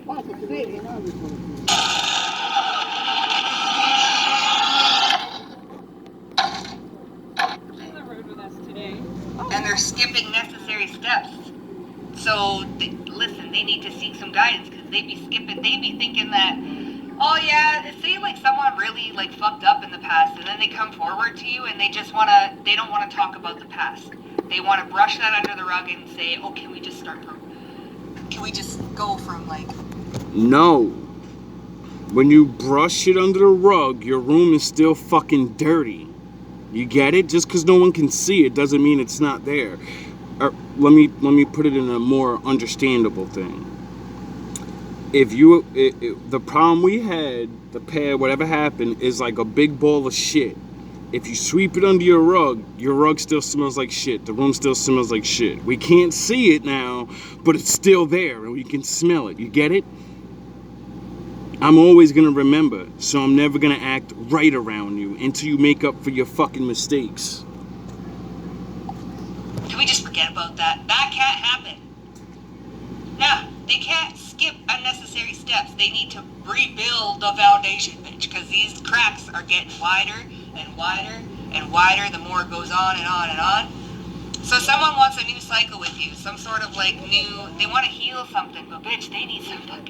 And they're skipping necessary steps. So, listen, they need to seek some guidance because they be thinking that, oh yeah, say like someone really like fucked up in the past and then they come forward to you and they don't want to talk about the past. They want to brush that under the rug and say, oh, can we just go from like... No. When you brush it under the rug, your room is still fucking dirty. You get it? Just because no one can see it doesn't mean it's not there. Let me put it in a more understandable thing. The problem we had, the pad, whatever happened, is like a big ball of shit. If you sweep it under your rug still smells like shit. The room still smells like shit. We can't see it now, but it's still there and we can smell it. You get it? I'm always gonna remember, so I'm never gonna act right around you until you make up for your fucking mistakes. Can we just forget about that? That can't happen. No, they can't skip unnecessary steps. They need to rebuild the foundation, bitch, because these cracks are getting wider and wider and wider the more it goes on and on and on. So someone wants a new cycle with you, some sort of like they want to heal something, but bitch, they need something.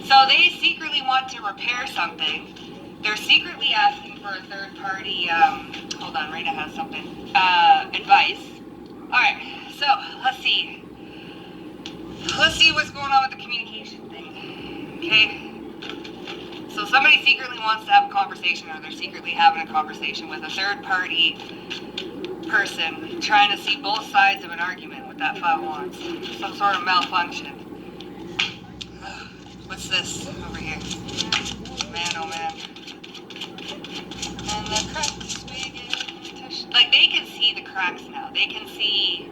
So they secretly want to repair something. They're secretly asking for a third party, hold on, Raina has something, advice. Alright, so let's see what's going on with the communication thing, okay? So somebody secretly wants to have a conversation, or they're secretly having a conversation with a third party person trying to see both sides of an argument with that 5 wands. Some sort of malfunction. What's this over here? Man, oh man. And the cracks begin to like, they can see the cracks now. They can see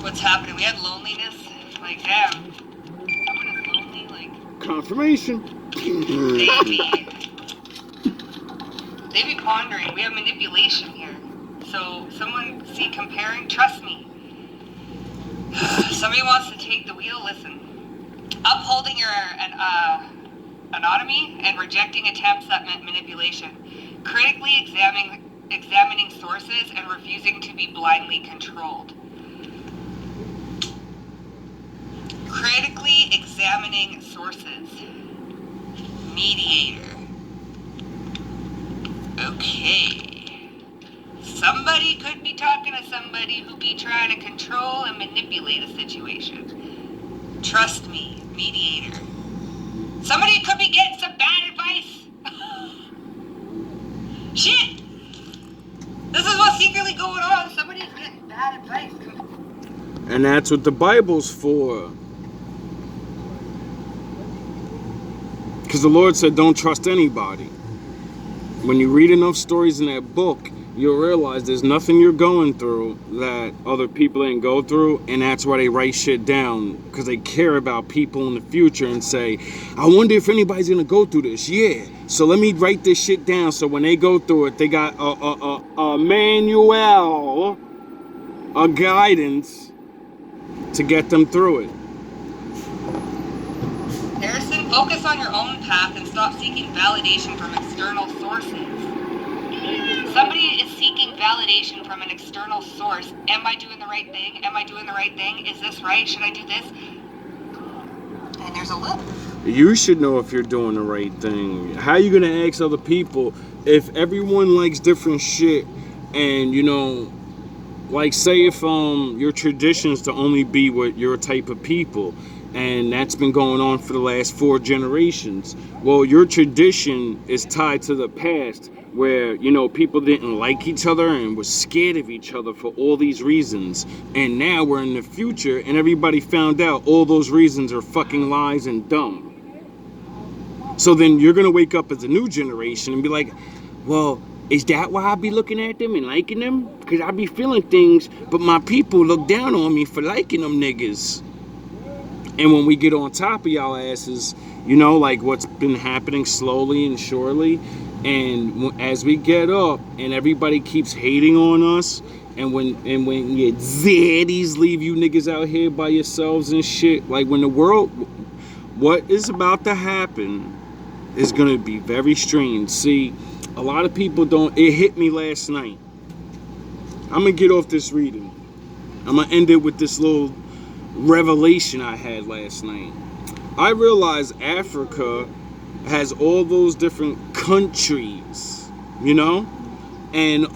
what's happening. We had loneliness. Like, damn. Someone is lonely, like... Confirmation. They be pondering. We have manipulation here. So, someone, see, comparing, trust me. Somebody wants to take the wheel, listen. Upholding your autonomy and rejecting attempts at manipulation. Critically examining sources and refusing to be blindly controlled. Critically examining sources. Mediator. Okay. Somebody could be talking to somebody who be trying to control and manipulate a situation. Trust me, mediator. Somebody could be getting some bad advice. Shit! This is what's secretly going on. Somebody's getting bad advice. And that's what the Bible's for. Because the Lord said don't trust anybody. When you read enough stories in that book, you'll realize there's nothing you're going through that other people didn't go through, and that's why they write shit down, because they care about people in the future and say, I wonder if anybody's gonna go through this. Yeah, so let me write this shit down so when they go through it, they got a manual, a guidance to get them through it. Harrison, focus on your own path and stop seeking validation from external sources. Somebody is seeking validation from an external source. Am I doing the right thing? Am I doing the right thing? Is this right? Should I do this? And there's a loop. You should know if you're doing the right thing. How are you gonna ask other people if everyone likes different shit? And you know, like say if your tradition's to only be with your type of people, and that's been going on for the last 4 generations. Well, your tradition is tied to the past, where, you know, people didn't like each other and were scared of each other for all these reasons. And now we're in the future and everybody found out all those reasons are fucking lies and dumb. So then you're gonna wake up as a new generation and be like, well, is that why I be looking at them and liking them? Because I be feeling things, but my people look down on me for liking them niggas. And when we get on top of y'all asses, you know, like what's been happening slowly and surely, and as we get up and everybody keeps hating on us And when your zaddies leave you niggas out here by yourselves and shit, like when the world, what is about to happen is gonna be very strange. See, a lot of people don't, it hit me last night. I'm gonna get off this reading. I'm gonna end it with this little revelation I had last night. I realized Africa has all those different countries, you know? And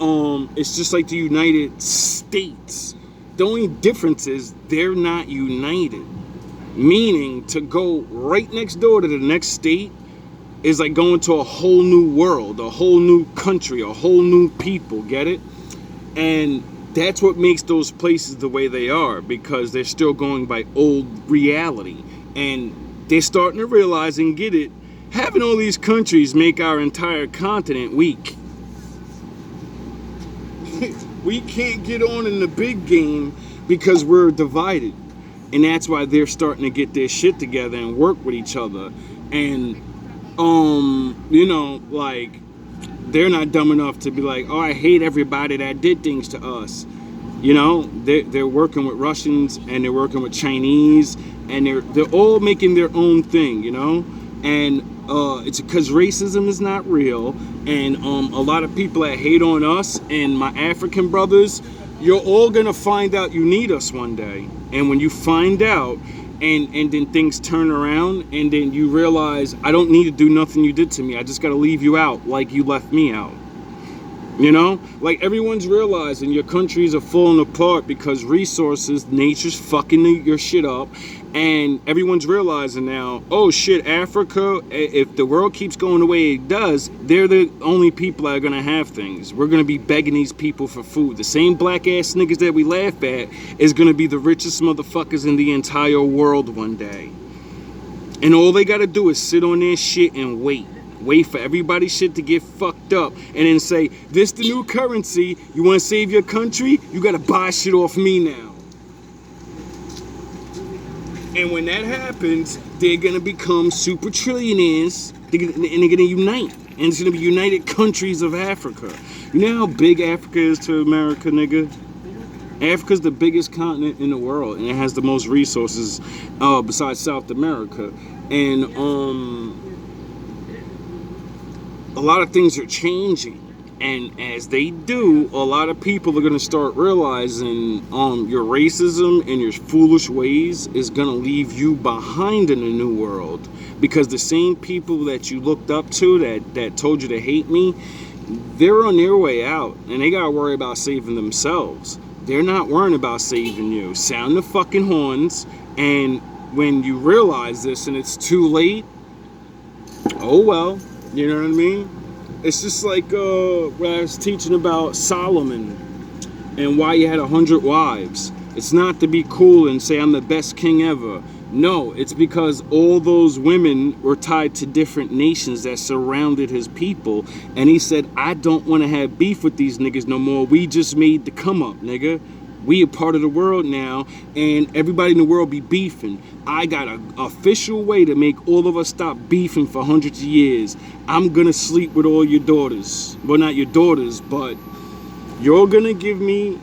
it's just like the United States. The only difference is they're not united. Meaning to go right next door to the next state is like going to a whole new world, a whole new country, a whole new people, get it? And that's what makes those places the way they are, because they're still going by old reality. And they're starting to realize and get it, having all these countries make our entire continent weak. We can't get on in the big game because we're divided. And that's why they're starting to get their shit together and work with each other. And, you know, like, they're not dumb enough to be like, oh, I hate everybody that did things to us. You know, they're working with Russians and they're working with Chinese, and they're all making their own thing, you know? And it's because racism is not real, and a lot of people that hate on us and my African brothers, you're all gonna find out you need us one day. And when you find out, and then things turn around, and then you realize, I don't need to do nothing you did to me, I just gotta leave you out like you left me out. You know, like everyone's realizing your countries are falling apart because resources, nature's fucking your shit up, and everyone's realizing now, oh shit, Africa, if the world keeps going the way it does, they're the only people that are gonna have things. We're gonna be begging these people for food. The same black ass niggas that we laugh at is gonna be the richest motherfuckers in the entire world one day. And all they gotta do is sit on their shit and wait for everybody's shit to get fucked up, and then say, this the new currency, you want to save your country, you gotta buy shit off me now. And when that happens, they're gonna become super trillionaires, and they're gonna unite, and it's gonna be United Countries of Africa. You know how big Africa is to America, nigga? Africa's the biggest continent in the world, and it has the most resources besides South America. And a lot of things are changing, and as they do, a lot of people are going to start realizing your racism and your foolish ways is going to leave you behind in the new world, because the same people that you looked up to that told you to hate me, they're on their way out, and they got to worry about saving themselves. They're not worrying about saving you. Sound the fucking horns, and when you realize this and it's too late, oh well. You know what I mean? It's just like when I was teaching about Solomon and why he had 100 wives. It's not to be cool and say I'm the best king ever. No, it's because all those women were tied to different nations that surrounded his people. And he said, I don't want to have beef with these niggas no more. We just made the come up, nigga. We a part of the world now, and everybody in the world be beefing. I got an official way to make all of us stop beefing for hundreds of years. I'm gonna sleep with all your daughters. Well, not your daughters, but you're gonna give me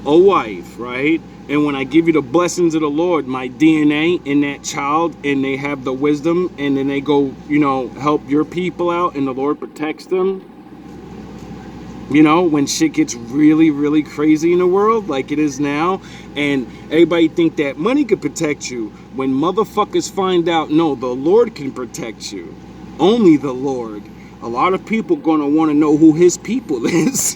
a wife, right? And when I give you the blessings of the Lord, my DNA in that child, and they have the wisdom, and then they go, you know, help your people out, and the Lord protects them. You know, when shit gets really, really crazy in the world like it is now, and everybody think that money could protect you, when motherfuckers find out, no, the Lord can protect you. Only the Lord. A lot of people gonna want to know who his people is.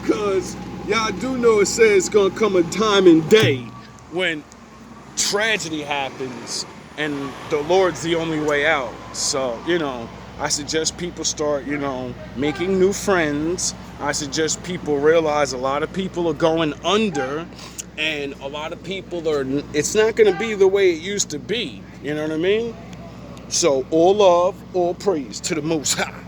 Because y'all do know it says it's gonna come a time and day when tragedy happens and the Lord's the only way out. So, you know, I suggest people start, you know, making new friends. I suggest people realize a lot of people are going under, and a lot of people are, it's not going to be the way it used to be. You know what I mean? So, all love, all praise to the Most High.